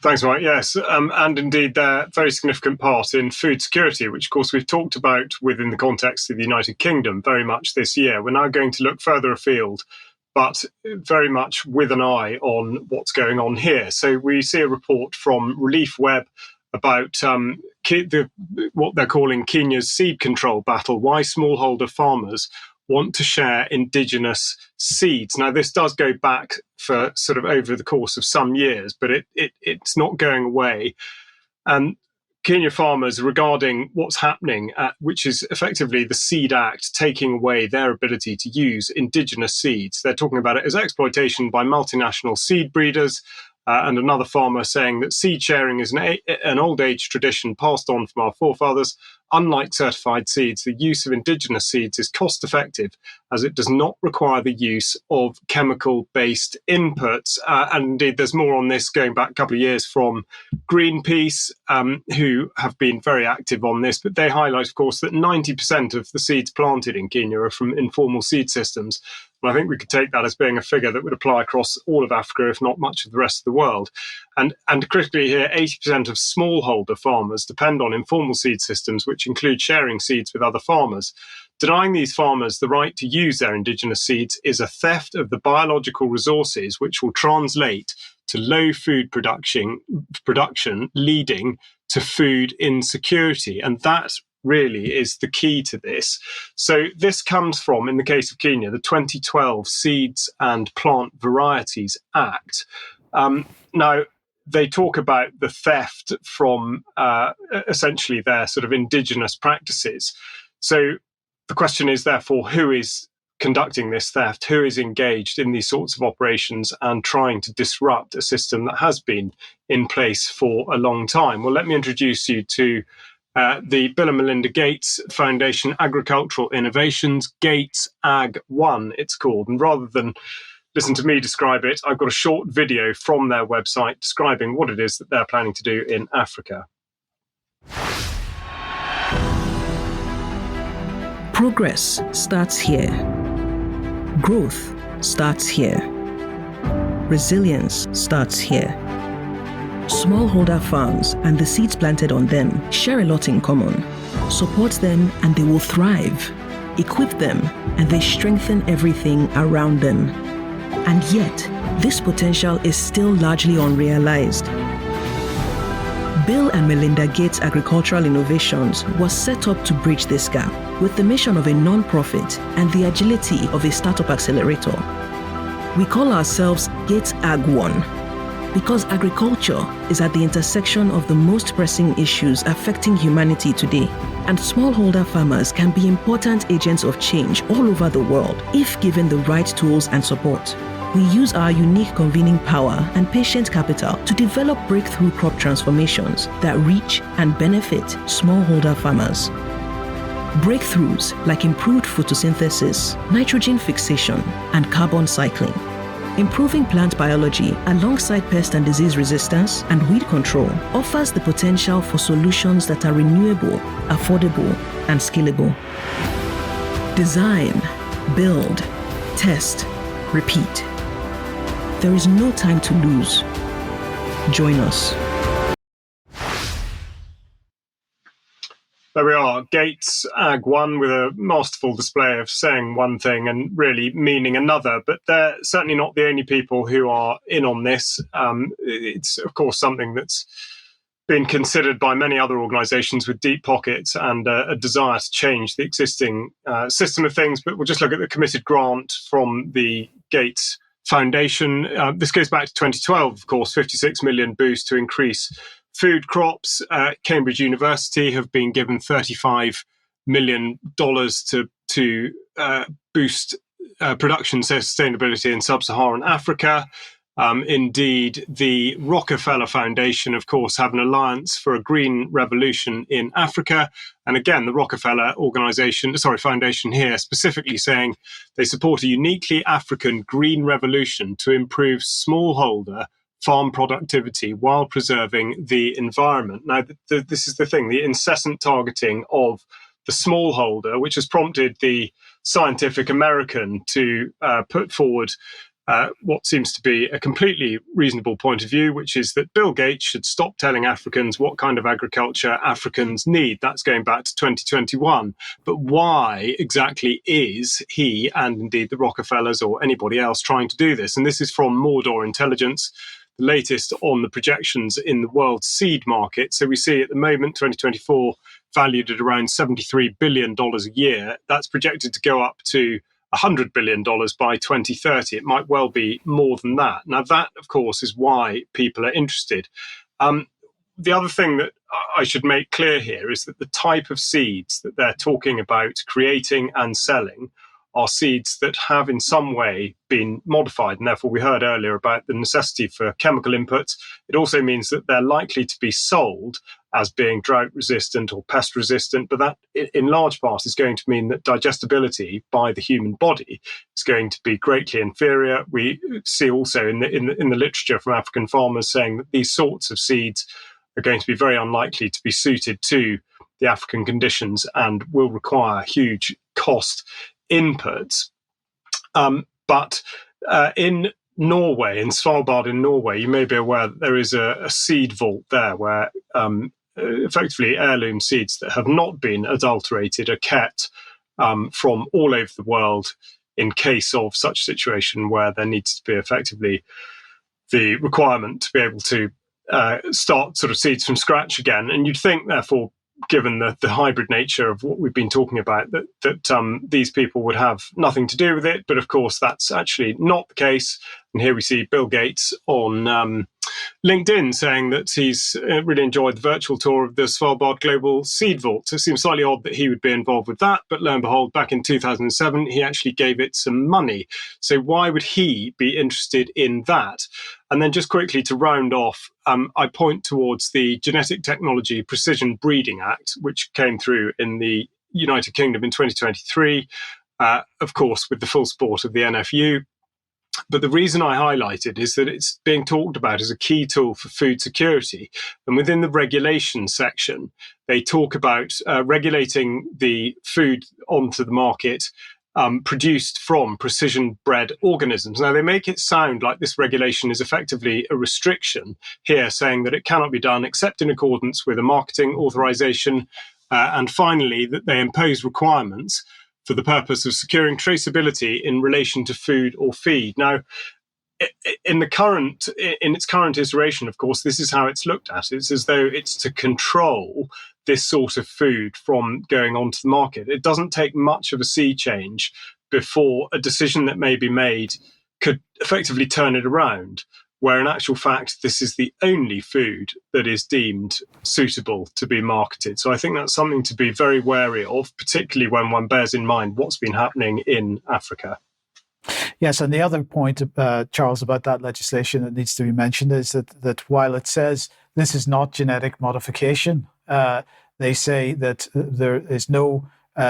Speaker 4: Thanks, Mike. Yes, and indeed they're a very significant part in food security, which of course we've talked about within the context of the United Kingdom very much this year. We're now going to look further afield, but very much with an eye on what's going on here. So we see a report from Relief Web about what they're calling Kenya's seed control battle, why smallholder farmers want to share indigenous seeds. Now, this does go back for sort of over the course of some years, but it's not going away. And Kenya farmers, regarding what's happening, which is effectively the Seed Act taking away their ability to use indigenous seeds. They're talking about it as exploitation by multinational seed breeders. And another farmer saying that seed sharing is an old age tradition passed on from our forefathers. Unlike certified seeds, the use of indigenous seeds is cost effective as it does not require the use of chemical-based inputs. And indeed, there's more on this going back a couple of years from Greenpeace, who have been very active on this. But they highlight, of course, that 90% of the seeds planted in Kenya are from informal seed systems. And I think we could take that as being a figure that would apply across all of Africa, if not much of the rest of the world. And critically here, 80% of smallholder farmers depend on informal seed systems, which include sharing seeds with other farmers. Denying these farmers the right to use their indigenous seeds is a theft of the biological resources, which will translate to low food production, leading to food insecurity. And that really is the key to this. So this comes from, in the case of Kenya, the 2012 Seeds and Plant Varieties Act. Now, they talk about the theft from essentially their sort of indigenous practices. So the question is, therefore, who is conducting this theft? Who is engaged in these sorts of operations and trying to disrupt a system that has been in place for a long time? Well, let me introduce you to the Bill and Melinda Gates Foundation Agricultural Innovations, Gates Ag 1, it's called. And rather than listen to me describe it, I've got a short video from their website describing what it is that they're planning to do in Africa.
Speaker 8: Progress starts here. Growth starts here. Resilience starts here. Smallholder farms and the seeds planted on them share a lot in common. Support them and they will thrive. Equip them and they strengthen everything around them. And yet, this potential is still largely unrealized. Bill and Melinda Gates Agricultural Innovations was set up to bridge this gap with the mission of a non-profit and the agility of a startup accelerator. We call ourselves Gates Ag One because agriculture is at the intersection of the most pressing issues affecting humanity today, and smallholder farmers can be important agents of change all over the world if given the right tools and support. We use our unique convening power and patient capital to develop breakthrough crop transformations that reach and benefit smallholder farmers. Breakthroughs like improved photosynthesis, nitrogen fixation, and carbon cycling. Improving plant biology alongside pest and disease resistance and weed control offers the potential for solutions that are renewable, affordable, and scalable. Design, build, test, repeat. There is no time to lose. Join us.
Speaker 4: There we are, Gates Ag One, with a masterful display of saying one thing and really meaning another. But they're certainly not the only people who are in on this. It's, of course, something that's been considered by many other organisations with deep pockets and a desire to change the existing system of things. But we'll just look at the committed grant from the Gates Foundation. This goes back to 2012, of course, 56 million boost to increase food crops. Cambridge University have been given $35 million to boost production sustainability in sub-Saharan Africa. Indeed, the Rockefeller Foundation, of course, have an alliance for a green revolution in Africa. And again, the Rockefeller Foundation here specifically saying they support a uniquely African green revolution to improve smallholder farm productivity while preserving the environment. Now, this is the thing, the incessant targeting of the smallholder, which has prompted the Scientific American to put forward what seems to be a completely reasonable point of view, which is that Bill Gates should stop telling Africans what kind of agriculture Africans need. That's going back to 2021. But why exactly is he, and indeed the Rockefellers or anybody else, trying to do this? And this is from Mordor Intelligence, the latest on the projections in the world seed market. So we see at the moment, 2024, valued at around $73 billion a year. That's projected to go up to $100 billion by 2030. It might well be more than that. Now, that, of course, is why people are interested. The other thing that I should make clear here is that the type of seeds that they're talking about creating and selling are seeds that have in some way been modified. And therefore, we heard earlier about the necessity for chemical inputs. It also means that they're likely to be sold as being drought resistant or pest resistant. But that, in large part, is going to mean that digestibility by the human body is going to be greatly inferior. We see also in the literature from African farmers saying that these sorts of seeds are going to be very unlikely to be suited to the African conditions and will require huge cost inputs. But in Norway, in Svalbard in Norway, you may be aware that there is a seed vault there where effectively heirloom seeds that have not been adulterated are kept from all over the world in case of such a situation where there needs to be effectively the requirement to be able to start sort of seeds from scratch again. And you'd think, therefore, given the hybrid nature of what we've been talking about, that these people would have nothing to do with it. But of course, that's actually not the case. And here we see Bill Gates on LinkedIn saying that he's really enjoyed the virtual tour of the Svalbard Global Seed Vault. So it seems slightly odd that he would be involved with that. But lo and behold, back in 2007, he actually gave it some money. So why would he be interested in that? And then just quickly to round off, I point towards the Genetic Technology Precision Breeding Act, which came through in the United Kingdom in 2023, of course, with the full support of the NFU. But the reason I highlight it is that it's being talked about as a key tool for food security. And within the regulation section, they talk about regulating the food onto the market produced from precision-bred organisms. Now, they make it sound like this regulation is effectively a restriction here, saying that it cannot be done except in accordance with a marketing authorization, and finally, that they impose requirements for the purpose of securing traceability in relation to food or feed. Now, in its current iteration, of course, this is how it's looked at. It's as though it's to control this sort of food from going onto the market. It doesn't take much of a sea change before a decision that may be made could effectively turn it around, where in actual fact, this is the only food that is deemed suitable to be marketed. So I think that's something to be very wary of, particularly when one bears in mind what's been happening in Africa.
Speaker 1: Yes, and the other point, Charles, about that legislation that needs to be mentioned is that while it says this is not genetic modification, they say that there is no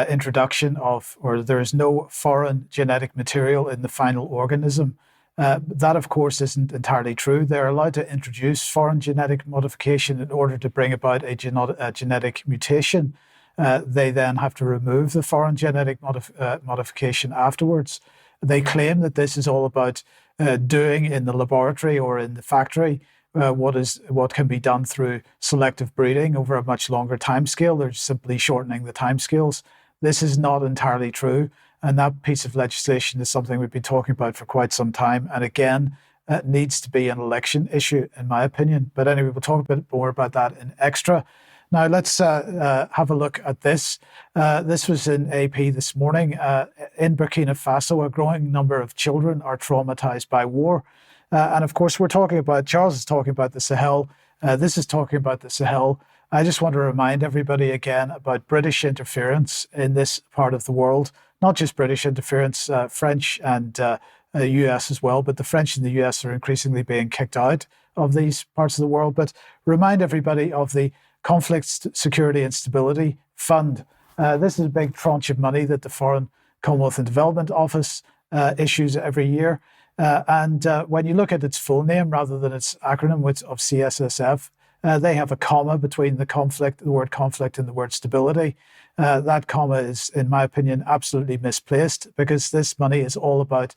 Speaker 1: introduction of, or there is no foreign genetic material in the final organism. That, of course, isn't entirely true. They're allowed to introduce foreign genetic modification in order to bring about a genetic mutation. They then have to remove the foreign genetic modification afterwards. They claim that this is all about doing in the laboratory or in the factory what can be done through selective breeding over a much longer timescale. They're simply shortening the timescales. This is not entirely true. And that piece of legislation is something we've been talking about for quite some time. And again, it needs to be an election issue, in my opinion. But anyway, we'll talk a bit more about that in extra. Now, let's have a look at this. This was in AP this morning. In Burkina Faso, a growing number of children are traumatized by war. And of course, Charles is talking about the Sahel. This is talking about the Sahel. I just want to remind everybody again about British interference in this part of the world. Not just British interference, French and US as well, but the French and the US are increasingly being kicked out of these parts of the world. But remind everybody of the Conflict, Security and Stability Fund. This is a big tranche of money that the Foreign Commonwealth and Development Office issues every year. And when you look at its full name rather than its acronym of CSSF, they have a comma between the word conflict and the word stability. That comma is, in my opinion, absolutely misplaced, because this money is all about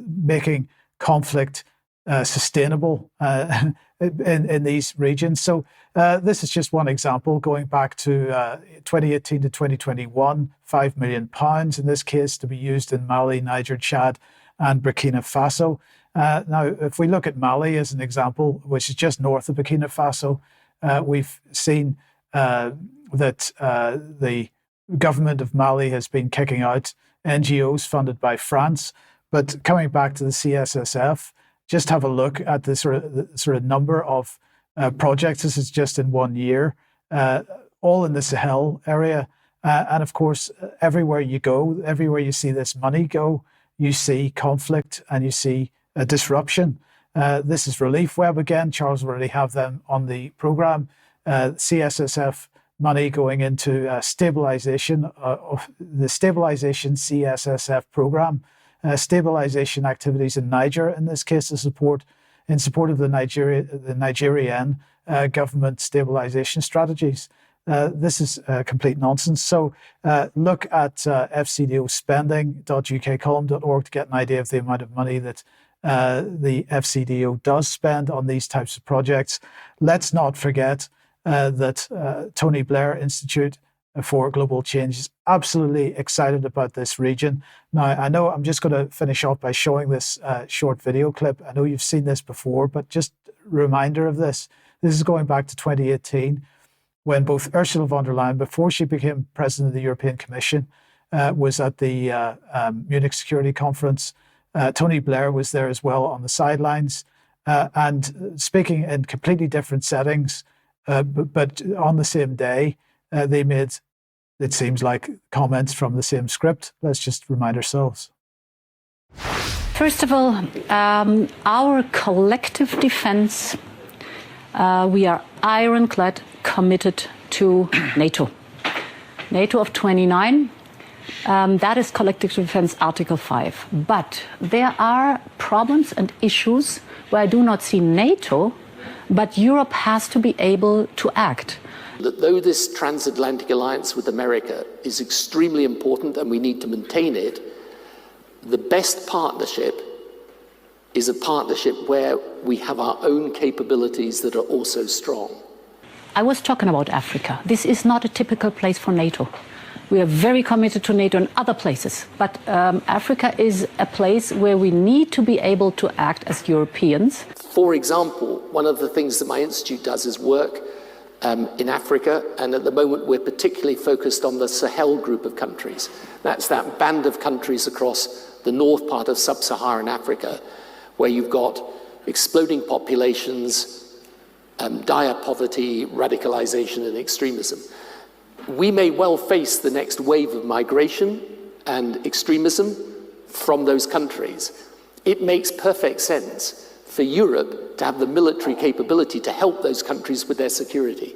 Speaker 1: making conflict sustainable in these regions. So this is just one example going back to 2018 to 2021, £5 million in this case to be used in Mali, Niger, Chad and Burkina Faso. Now, if we look at Mali as an example, which is just north of Burkina Faso, we've seen that the government of Mali has been kicking out NGOs funded by France. But coming back to the CSSF, just have a look at the sort of number of projects. This is just in 1 year, all in the Sahel area. And of course, everywhere you go, everywhere you see this money go, you see conflict and you see disruption. This is Relief Web again. Charles already have them on the program. CSSF money going into stabilization of the Stabilization CSSF program. Stabilization activities in Niger, in this case, in support of the Nigerian government stabilization strategies. This is complete nonsense. So look at fcdospending.ukcolumn.org to get an idea of the amount of money that the FCDO does spend on these types of projects. Let's not forget that Tony Blair Institute for Global Change is absolutely excited about this region. Now, I know I'm just going to finish off by showing this short video clip. I know you've seen this before, but just a reminder of this. This is going back to 2018, when both Ursula von der Leyen, before she became president of the European Commission, was at the Munich Security Conference. Tony Blair was there as well on the sidelines and speaking in completely different settings, but on the same day, they made, it seems like, comments from the same script. Let's just remind ourselves.
Speaker 9: First of all, our collective defense, we are ironclad committed to NATO. NATO of 29, that is collective defense Article 5. But there are problems and issues where I do not see NATO, but Europe has to be able to act.
Speaker 10: That though this transatlantic alliance with America is extremely important and we need to maintain it, the best partnership is a partnership where we have our own capabilities that are also strong.
Speaker 9: I was talking about Africa. This is not a typical place for NATO. We are very committed to NATO in other places, but Africa is a place where we need to be able to act as Europeans.
Speaker 10: For example, one of the things that my institute does is work in Africa, and at the moment we're particularly focused on the Sahel group of countries. That's that band of countries across the north part of sub-Saharan Africa, where you've got exploding populations, dire poverty, radicalization and extremism. We may well face the next wave of migration and extremism from those countries. It makes perfect sense for Europe to have the military capability to help those countries with their security.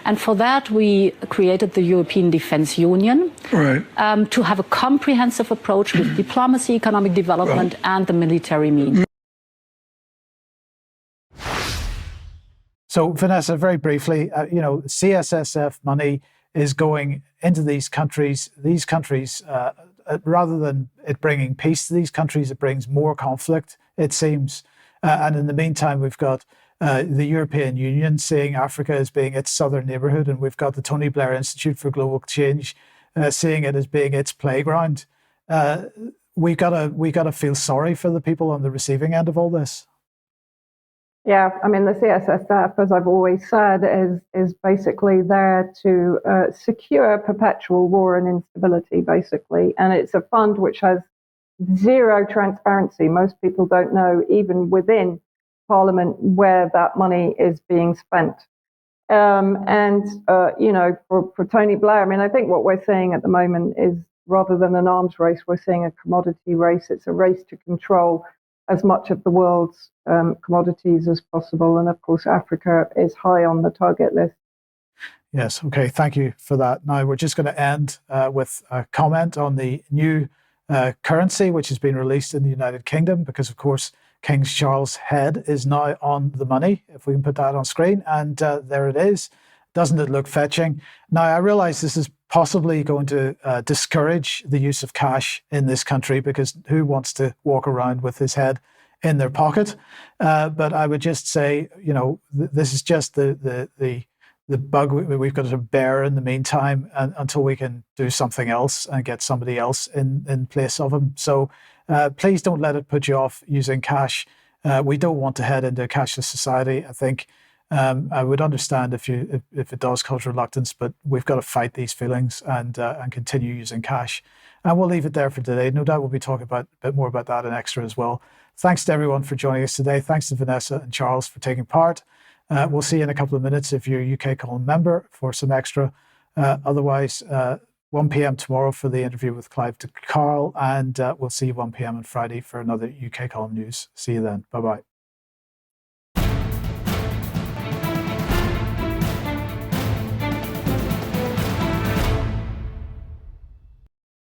Speaker 9: And for that, we created the European Defence Union to have a comprehensive approach with diplomacy, economic development, and the military means.
Speaker 1: So, Vanessa, very briefly, CSSF money is going into these countries. These countries, rather than it bringing peace to these countries, it brings more conflict, it seems. And in the meantime, we've got the European Union seeing Africa as being its southern neighbourhood, and we've got the Tony Blair Institute for Global Change seeing it as being its playground. We gotta feel sorry for the people on the receiving end of all this.
Speaker 2: Yeah, I mean, the CSSF, as I've always said, is basically there to secure perpetual war and instability, basically. And it's a fund which has zero transparency. Most people don't know, even within Parliament, where that money is being spent. For Tony Blair, I mean, I think what we're seeing at the moment is, rather than an arms race, we're seeing a commodity race. It's a race to control as much of the world's commodities as possible. And of course, Africa is high on the target list.
Speaker 1: Yes. Okay. Thank you for that. Now, we're just going to end with a comment on the new currency, which has been released in the United Kingdom, because, of course, King Charles' head is now on the money, if we can put that on screen. And there it is. Doesn't it look fetching? Now, I realize this is possibly going to discourage the use of cash in this country, because who wants to walk around with his head in their pocket? But I would just say, this is just the bug we've got to bear in the meantime, until we can do something else and get somebody else in place of him. So please don't let it put you off using cash. We don't want to head into a cashless society. I think I would understand if it does cause reluctance, but we've got to fight these feelings and continue using cash. And we'll leave it there for today. No doubt we'll be talking a bit more about that in Extra as well. Thanks to everyone for joining us today. Thanks to Vanessa and Charles for taking part. We'll see you in a couple of minutes if you're a UK Column member for some Extra. Otherwise, 1 p.m. tomorrow for the interview with Clive de Carl, and we'll see you 1 p.m. on Friday for another UK Column News. See you then. Bye-bye.